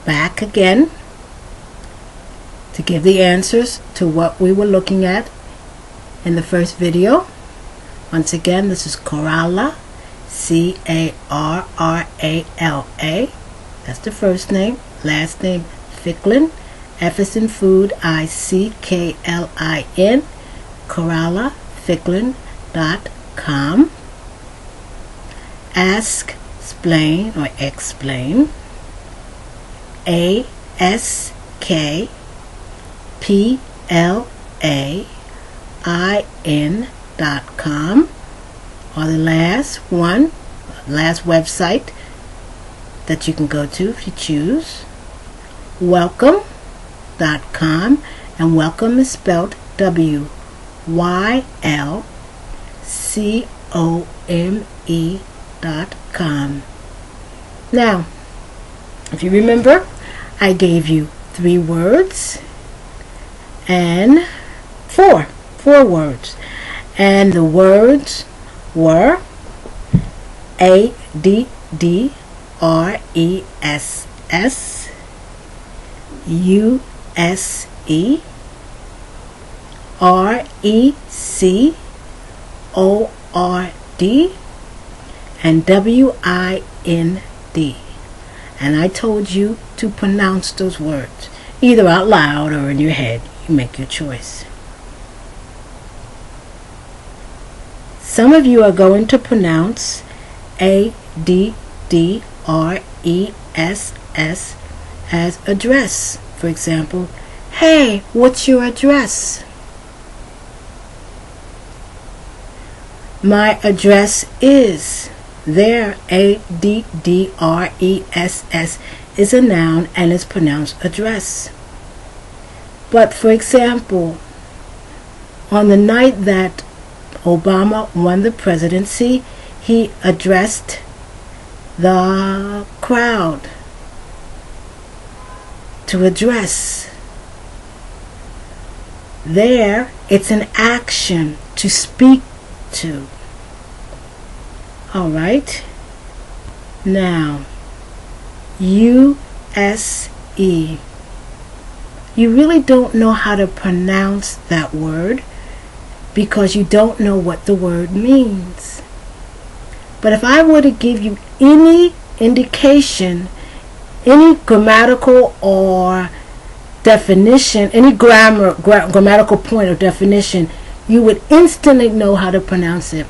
back again to give the answers to what we were looking at in the first video. Once again, this is carrala, C-A-R-R-A-L-A. That's the first name. Last name, ficklin. F is in food, I-C-K-L-I-N. carrala, ficklin.com. Ask, explain, or explain. ASKPLAIN.com, or the last website that you can go to if you choose, welcome.com, and welcome is spelled WYLCOME.com. Now, if you remember, I gave you 3 words and 4 words, and the words were ADDRESS, USE, RECORD, and WIND. And I told you to pronounce those words, either out loud or in your head. You make your choice. Some of you are going to pronounce ADDRESS as address. For example, hey, what's your address? My address is. There, ADDRESS is a noun and is pronounced address. But for example, on the night that Obama won the presidency, he addressed the crowd. To address. There, it's an action, to speak to. Alright, now USE. You really don't know how to pronounce that word because you don't know what the word means. But if I were to give you any indication, any grammatical or definition, any grammatical point or definition, you would instantly know how to pronounce it.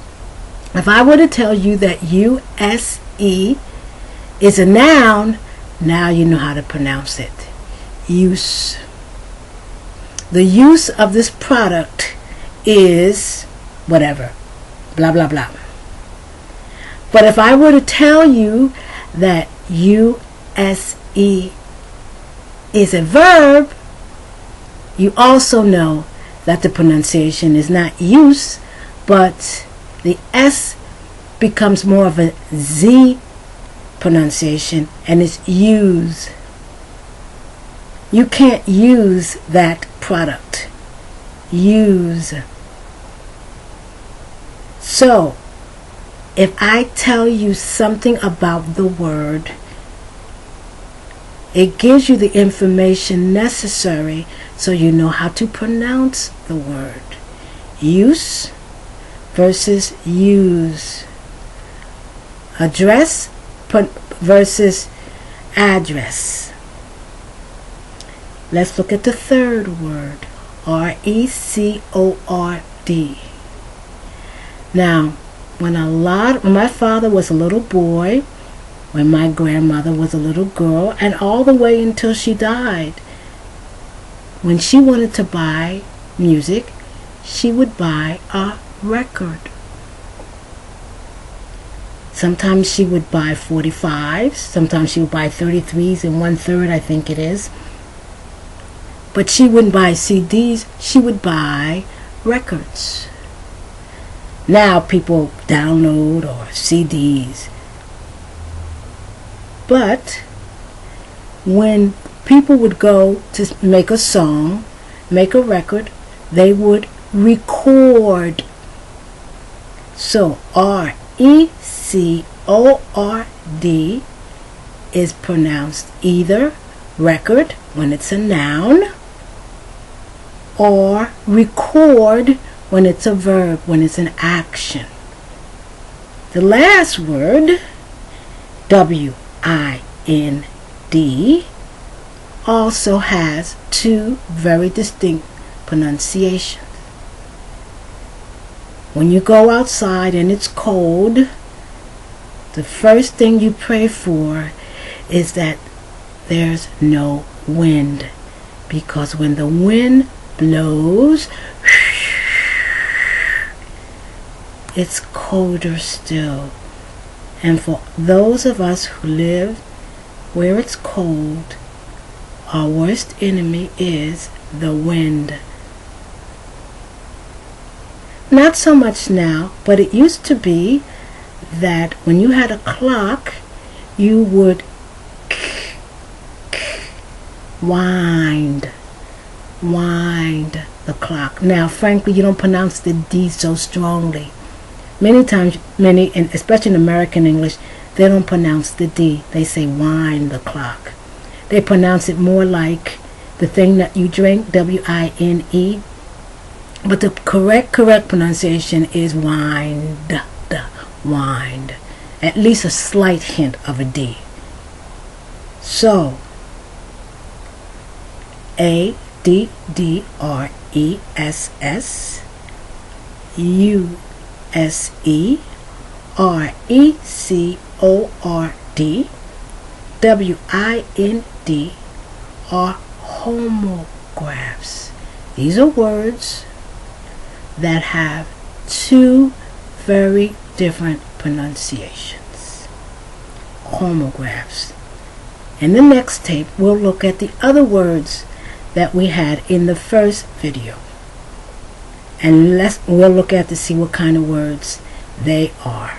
If I were to tell you that USE is a noun, now you know how to pronounce it. Use. The use of this product is whatever, blah, blah, blah. But if I were to tell you that USE is a verb, you also know that the pronunciation is not use, but the S becomes more of a Z pronunciation, and it's use. You can't use that product. Use. So, if I tell you something about the word, it gives you the information necessary so you know how to pronounce the word. Use versus use. Address versus address. Let's look at the third word, RECORD. Now, when my father was a little boy, when my grandmother was a little girl, and all the way until she died, when she wanted to buy music, she would buy a record. Sometimes she would buy 45s, sometimes she would buy 33s and 1/3, I think it is. But she wouldn't buy CDs, she would buy records. Now people download or CDs. But when people would go to make a song, make a record, they would record. So RECORD is pronounced either record when it's a noun, or record when it's a verb, when it's an action. The last word, W-I-N-D, also has two very distinct pronunciations. When you go outside and it's cold, the first thing you pray for is that there's no wind, because when the wind blows, it's colder still. And for those of us who live where it's cold, our worst enemy is the wind. Not so much now, but it used to be that when you had a clock, you would wind the clock. Now, frankly, you don't pronounce the D so strongly. Many times, and especially in American English, they don't pronounce the D. They say wind the clock. They pronounce it more like the thing that you drink, W-I-N-E. But the correct pronunciation is wind. Wind. At least a slight hint of a D. So, A-D-D-R-E-S-S-U-S-E-R-E-C-O-R-D W-I-N-D are homographs. These are words that have two very different pronunciations. Homographs. In the next tape, we'll look at the other words that we had in the first video. And we'll look at to see what kind of words they are.